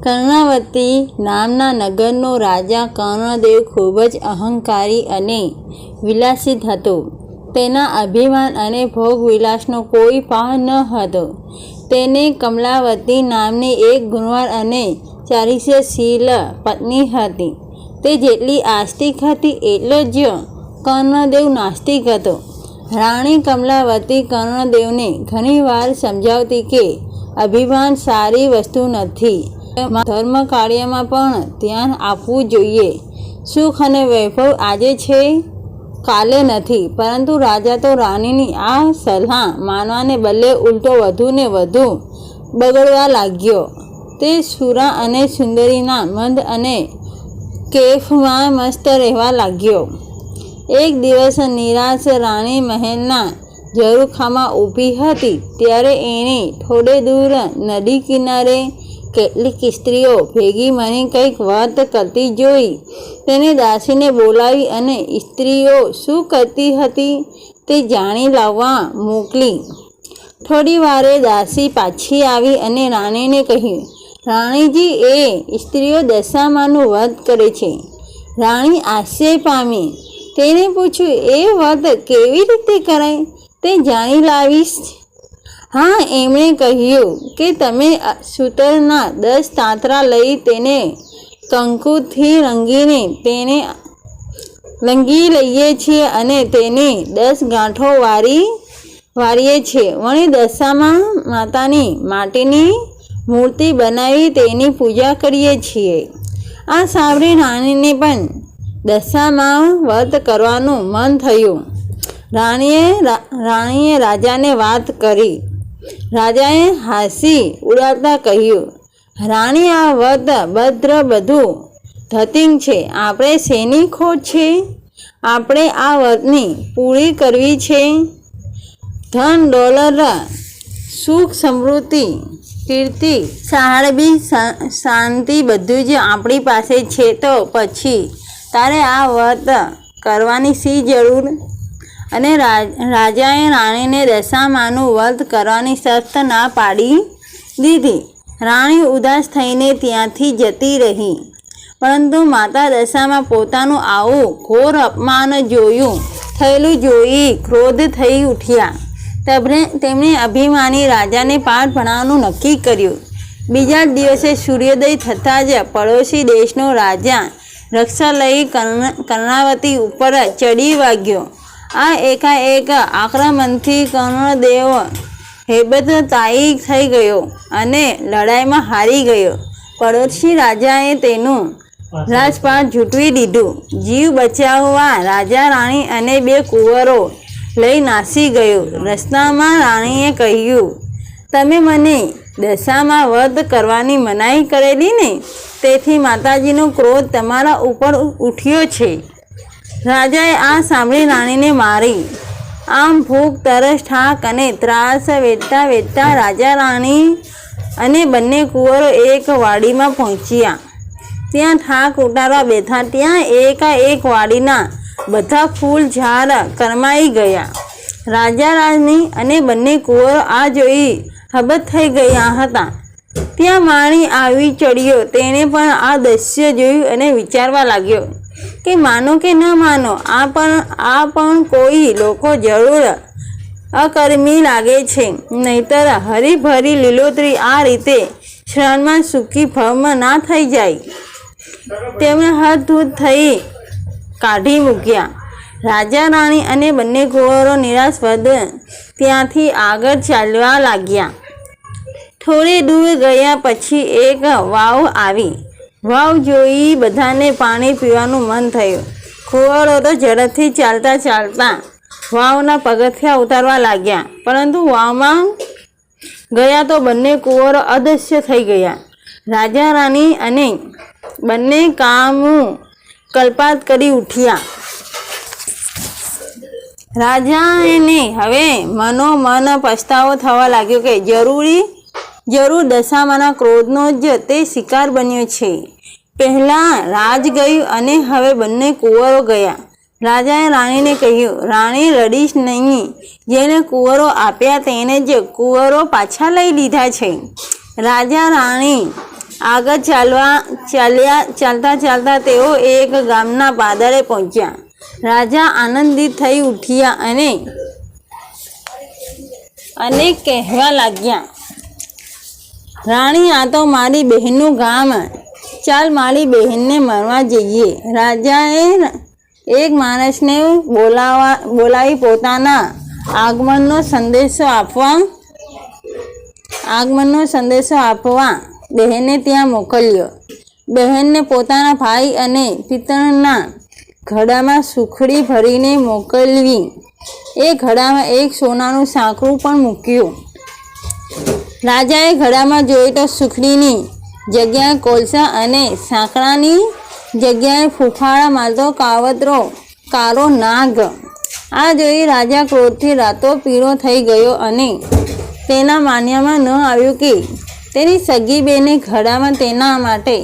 કર્ણાવતી નામના નગરનો રાજા કર્ણદેવ ખૂબ જ અહંકારી અને વિલાસિત હતો. તેના અભિમાન અને ભોગવિલાસનો કોઈ પાર ન હતો. તેને કમલાવતી નામની એક ગુણવાન અને ચારિત્ર્યશીલ પત્ની હતી. તે જેટલી આસ્તિક હતી એટલો જ કર્ણદેવ નાસ્તિક હતો. રાણી કમલાવતી કર્ણદેવને ઘણી વાર સમજાવતી કે અભિમાન સારી વસ્તુ નથી. ધર્મ કાર્યમાં પણ ધ્યાન આપવું જોઈએ. સુખ અને વૈભવ આજે છે, કાલે નથી. પરંતુ રાજા તો રાણીની આ સલાહ માનવાને બદલે ઉલટો વધુ ને વધુ બગડવા લાગ્યો. તે સુરા અને સુંદરીના મંદ અને કેફમાં મસ્ત રહેવા લાગ્યો. એક દિવસ નિરાશ રાણી મહેલના ઝરૂખામાં ઊભી હતી. ત્યારે એણે થોડે દૂર નદી કિનારે કેટલીક સ્ત્રીઓ ભેગી મળી કંઈક વાત કરતી જોઈ. તેને દાસીને બોલાવી અને સ્ત્રીઓ શું કરતી હતી તે જાણી લાવવા મોકલી. થોડી વારે દાસી પાછી આવી અને રાણીને કહ્યું, રાણીજી, એ સ્ત્રીઓ દશામાનું વ્રત કરે છે. રાણી આશ્ચર્ય પામી. તેને પૂછ્યું, એ વ્રત કેવી રીતે કરાય તે જાણી લાવીશ? હા, એમણે કહ્યું કે તમે સૂતરના 10 તાંતરા લઈ તેને કંકુથી રંગી લઈએ છીએ અને તેની 10 ગાંઠો વારીએ છીએ. વળી દશામાં માતાની માટીની મૂર્તિ બનાવી તેની પૂજા કરીએ છીએ. આ સાંભળી રાણીને પણ દશામાં વ્રત કરવાનું મન થયું. રાણીએ રાજાને વાત કરી. રાજાએ હાસી ઉડાવતા કહ્યું, રાણી, આ વ્રત ભદ્ર બધું ધતિંગ છે. આપણે શેની ખોટ છે? આપણે આ વ્રતની પૂરી કરવી છે. ધન દોલત, સુખ સમૃદ્ધિ, કીર્તિ, સાળબી, શાંતિ બધું જ આપણી પાસે છે. તો પછી તારે આ વ્રત કરવાની શી જરૂર? અને રાજાએ રાણીને દશામાનું વ્રત કરવાની શરત ના પાડી દીધી. રાણી ઉદાસ થઈને ત્યાંથી જતી રહી. પરંતુ માતા દશામાં પોતાનું આવું ઘોર અપમાન થયેલું જોઈ ક્રોધ થઈ ઉઠ્યા. તેમણે અભિમાની રાજાને પાઠ ભણાવવાનું નક્કી કર્યું. બીજા દિવસે સૂર્યોદય થતાં જ પડોશી દેશનો રાજા રક્ષા લઈ કર્ણાવતી ઉપર ચડી વાગ્યો. આ એકાએક આક્રમણથી કર્ણદેવ હેબતતાયી થઈ ગયો અને લડાઈમાં હારી ગયો. પડોશી રાજાએ તેનું રાજપાટ ઝૂંટવી દીધું. જીવ બચાવવા રાજા, રાણી અને 2 કુંવરો લઈ નાસી ગયો. રસ્તામાં રાણીએ કહ્યું, તમે મને દશામાં વ્રત કરવાની મનાઈ કરેલી ને, તેથી માતાજીનો ક્રોધ તમારા ઉપર ઉઠ્યો છે. રાજાએ આ સાંભળી રાણીને મારી. આમ ભૂખ, તરસ, થાક અને ત્રાસ વેઠતા રાજા, રાણી અને બંને કુંવરો એક વાડીમાં પહોંચ્યા. ત્યાં થાક ઉતારવા બેઠા. ત્યાં એકાએક વાડીના બધા ફૂલ ઝાડ કરમાઈ ગયા. રાજા, રાણી અને બંને કુંવરો આ જોઈ હબત થઈ ગયા હતા. ત્યાં માળી આવી ચડ્યો. તેણે પણ આ દ્રશ્ય જોયું અને વિચારવા લાગ્યો કે માનો કે ન માનો, આ પણ કોઈ લોકો જરૂર અકર્મી લાગે છે. નહીતર હરીભરી લીલોતરી આ રીતે ક્ષણમાં સૂકી ભસ્મ ના થઈ જાય. તેમણે હતધૂત થઈ કાઢી મૂક્યા. રાજા, રાણી અને બંને કુંવરો નિરાશવદ ત્યાંથી આગળ ચાલવા લાગ્યા. થોડી દૂર ગયા પછી એક વાવ આવી. વાવ જોઈ બધાને પાણી પીવાનું મન થયું. કુંવરો તો ઝડપથી ચાલતા વાવના પગથિયા ઉતારવા લાગ્યા. પરંતુ વાવમાં ગયા તો બંને કુંવરો અદૃશ્ય થઈ ગયા. રાજા, રાણી અને બંને કામું કલ્પાત કરી ઉઠ્યા. રાજાને હવે મનોમન પસ્તાવો થવા લાગ્યો કે જરૂર દશામાના ક્રોધનો જ તે શિકાર બન્યો છે. પહેલાં રાજ ગયું અને હવે બંને કુંવરો ગયા. રાજાએ રાણીને કહ્યું, રાણી, રડીશ નહીં. જેને કુંવરો આપ્યા તેને જ કુંવરો પાછા લઈ લીધા છે. રાજા, રાણી આગળ ચાલતા ચાલતા તેઓ એક ગામના પાદરે પહોંચ્યા. રાજા આનંદિત થઈ ઉઠ્યા અને કહેવા લાગ્યા, રાણી, આ તો મારી બહેનનું ગામ. ચાલ મારી બહેનને મળવા જઈએ. રાજાએ એક માણસને બોલાવી પોતાના આગમનનો સંદેશો આપવા બહેનને ત્યાં મોકલ્યો. બહેનને પોતાના ભાઈ અને પિતરના ઘડામાં સુખડી ભરીને મોકલવી. એ ઘડામાં એક સોનાનું સાંકળું પણ મૂક્યું. રાજાએ ઘડામાં જોઈ તો સુખડીની જગ્યાએ કોલસા અને સાંકળાની જગ્યાએ ફૂફાડા મારતો કાળો નાગ. આ જોઈ રાજા ક્રોધથી રાતો પીળો થઈ ગયો અને તેના માન્યામાં ન આવ્યું કે તેની સગી બેને ઘડામાં તેના માટે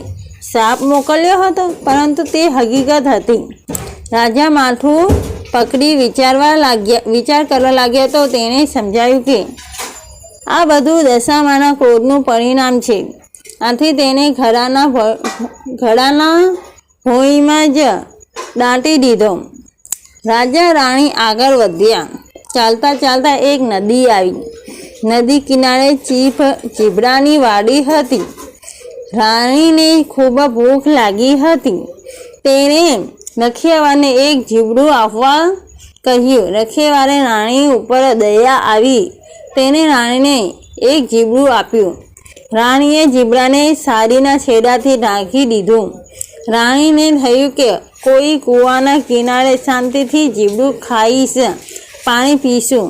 સાપ મોકલ્યો હતો, પરંતુ તે હકીકત હતી. રાજા માથું પકડી વિચાર કરવા લાગ્યા તો તેણે સમજાયું કે આ બધું દશામાના ક્રોધનું પરિણામ છે. આથી તેને ઘડાના ભોંયમાં જ દાટી દીધો. રાજા રાણી આગળ વધ્યા. ચાલતા ચાલતા એક નદી આવી. નદી કિનારે ચીભડાની વાડી હતી. રાણીને ખૂબ ભૂખ લાગી હતી. તેણે રખિયાવારને એક જીબડું આપવા કહ્યું. રખિયાવારે રાણી ઉપર દયા આવી. તેને રાણીને એક જીબડું આપ્યું. રાણીએ જીબડાને સાડીના છેડાથી ઢાંકી દીધું. રાણીને થયું કે કોઈ કૂવાના કિનારે શાંતિથી જીબડું ખાઈશ, પાણી પીશું.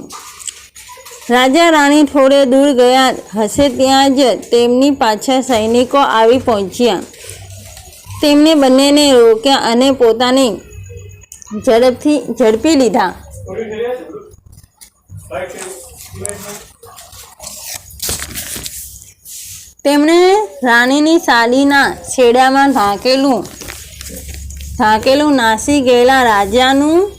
રાજા રાણી થોડે દૂર ગયા હશે ત્યાં જ તેમની પાછળ સૈનિકો આવી પહોંચ્યા. તેમને બંનેને રોક્યા અને પોતાની ઝડપી લીધા. તેમણે રાણીની સાડીના છેડામાં ઢાંકેલું નાસી ગયેલા રાજાનું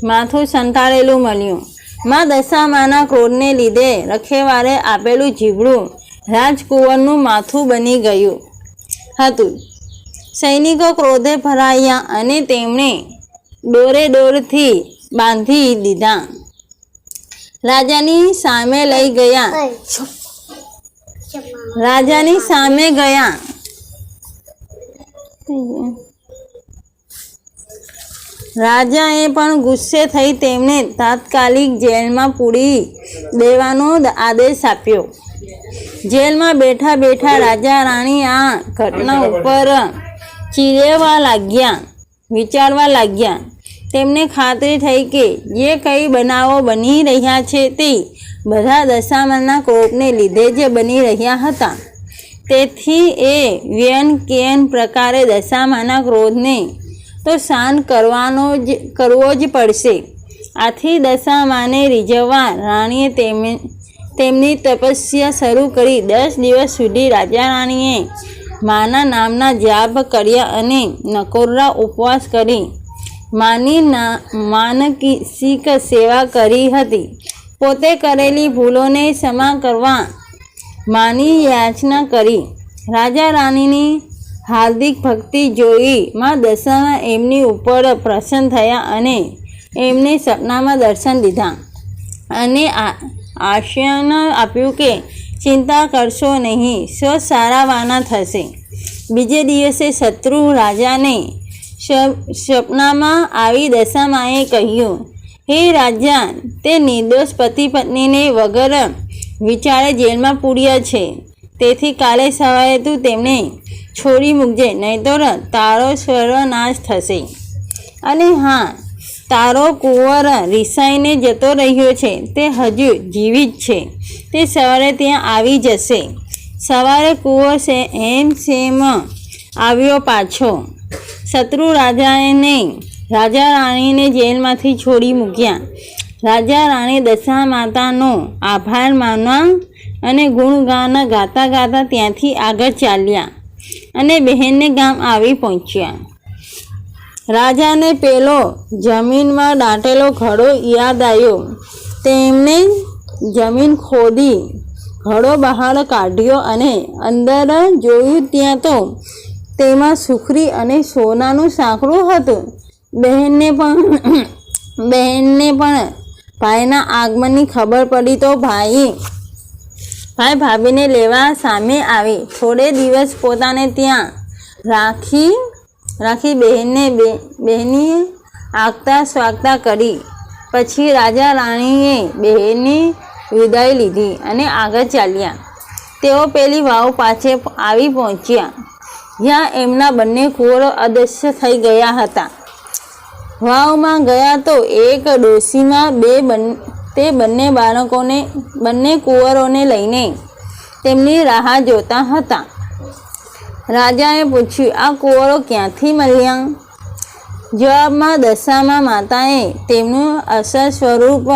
માથું સંતાડેલું મળ્યું. માં દશામાના ક્રોધને લીધે રખેવારે આપેલું જીબડું રાજકુંવરનું માથું બની ગયું હતું. સૈનિકો ક્રોધે ભરાયા અને તેમણે દોરેથી બાંધી દીધા. રાજાની સામે ગયા. રાજાએ પણ ગુસ્સે થઈ તેમને તાત્કાલિક જેલમાં પૂરી દેવાનો આદેશ આપ્યો. જેલમાં બેઠા બેઠા રાજા રાણી આ ઘટના ઉપર વિચારવા લાગ્યા. તેમને ખાતરી થઈ કે જે કંઈ બનાવો બની રહ્યા છે તે બધા દશામાના ક્રોધને લીધે જ બની રહ્યા હતા. તેથી એ કેન પ્રકારે દશામાના ક્રોધને તો શાંત કરવો જ પડશે. આથી દશામાને રીઝવવા રાણીએ તેમની તપસ્યા શરૂ કરી. 10 દિવસ સુધી રાજા રાણીએ માના નામના જાપ કર્યા અને નકોરડા ઉપવાસ કરી માનસિક સેવા કરી હતી. પોતે કરેલી ભૂલોને ક્ષમા કરવા માની યાચના કરી. રાજા રાણીની હાર્દિક ભક્તિ જોઈ માં દશામાં એમની ઉપર પ્રસન્ન થયા અને એમને સપનામાં દર્શન દીધા અને આશ્વાસન આપ્યું કે ચિંતા કરશો નહીં, સૌ સારાવાના થશે. બીજે દિવસે શત્રુ રાજાને સપનામાં આવી દશામાએ કહ્યું, હે રાજા, તે નિર્દોષ પતિ પત્નીને વગર વિચારે જેલમાં પૂર્યા છે. તેથી કાલે સવારે તું તેમને છોડી મૂકજે, નહીંતર તારો સર્વનાશ થશે. અને હા, તારો કુંવર રિસાઈને જતો રહ્યો છે, તે હજુ જીવિત છે. તે સવારે ત્યાં આવી જશે. સવારે કુંવર સેમ આવ્યો પાછો. શત્રુ રાજા રાણીને જેલમાંથી છોડી મૂક્યા. રાજા રાણી દશામાતાનો આભાર માનવા અને ગુણગાન ગાતા ગાતા ત્યાંથી આગળ ચાલ્યા અને બહેનને ગામ આવી પહોંચ્યા. રાજાને પેલો જમીનમાં દાટેલો ઘડો યાદ આવ્યો. તેમણે જમીન ઘડો બહાર કાઢ્યો અને અંદર જોયું ત્યાં તો તેમાં સુખરી અને સોનાનું સાંકળું હતું. બહેનને પણ ભાઈના આગમનની ખબર પડી તો ભાઈ ભાભીને લેવા સામે આવી. થોડે દિવસ પોતાને ત્યાં રાખી બહેનીએ આગતા સ્વાગતા કરી. પછી રાજા રાણીએ બહેનની વિદાય લીધી અને આગળ ચાલ્યા. તેઓ પેલી વાવ પાસે આવી પહોંચ્યા જ્યાં એમના બંને કુંવરો અદૃશ્ય થઈ ગયા હતા. વાવમાં ગયા તો એક ડોશીમાં તે બંને કુંવરોને લઈને તેમની રાહ જોતા હતા. રાજાએ પૂછ્યું, આ કુંવરો ક્યાંથી મળ્યા? જવાબમાં દશામાં માતાએ તેમનું અસલ સ્વરૂપ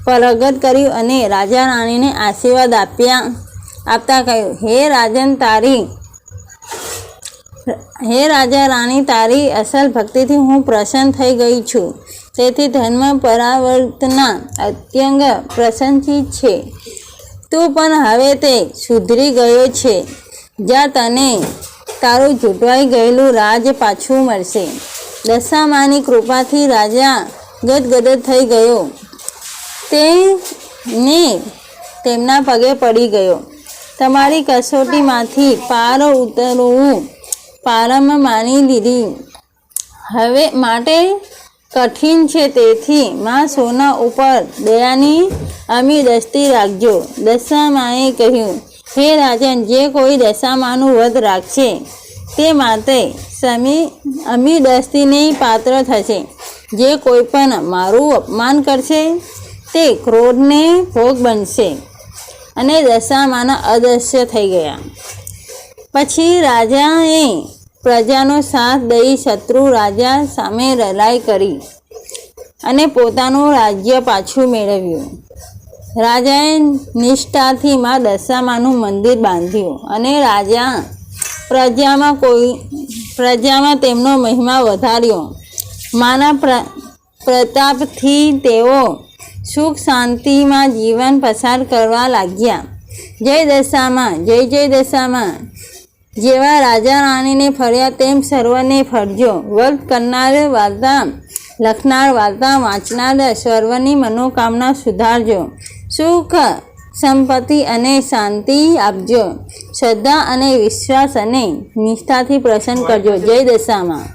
પ્રગટ કર્યું અને રાજા રાણીને આશીર્વાદ આપતા કહ્યું, હે રાજા રાણી, તારી અસલ ભક્તિથી હું પ્રસન્ન થઈ ગઈ છું. તેથી ધર્મ પરાવર્તના અત્યંત પ્રશંસિત છે. તું પણ હવે તે સુધરી ગયો છે. જ્યાં તને તારું ઝૂંટવાઈ ગયેલું રાજ પાછું મળશે. દશામાની કૃપાથી રાજા ગદગદ થઈ ગયો. તેને તેમના પગે પડી ગયો. તમારી કસોટીમાંથી પાર ઉતરવું પારમ માની લીધી હવે માટે કઠિન છે. તેથી માં સોના ઉપર દયાની અમી દ્રષ્ટિ રાખજો. દશામાએ કહ્યું, હે રાજન, જે કોઈ દશામાનું વ્રત રાખશે તે માટે અમી દ્રષ્ટિને પાત્ર થશે. જે કોઈ પણ મારું અપમાન કરશે તે ક્રોધને ભોગ બનશે. અને દશામાના અદૃશ્ય થઈ ગયા. પછી રાજાએ પ્રજાનો સાથ દઈ શત્રુ રાજા સામે લડાઈ કરી અને પોતાનું રાજ્ય પાછું મેળવ્યું. રાજાએ નિષ્ઠાથી માં દશામાનું મંદિર બાંધ્યું અને પ્રજામાં તેમનો મહિમા વધાર્યો. માના પ્રતાપથી તેઓ સુખ શાંતિમાં જીવન પસાર કરવા લાગ્યા. જય દશામાં, જય જય દશામાં. જેવા રાજા રાણીને ફર્યા તેમ સર્વને ફરજો. વ્રત કરનાર, વાર્તા લખનાર, વાર્તા વાંચનાર સર્વની મનોકામના સુધારજો. સુખ સંપત્તિ અને શાંતિ આપજો. શ્રદ્ધા અને વિશ્વાસ અને નિષ્ઠાથી પ્રસન્ન કરજો. જય દશામાં.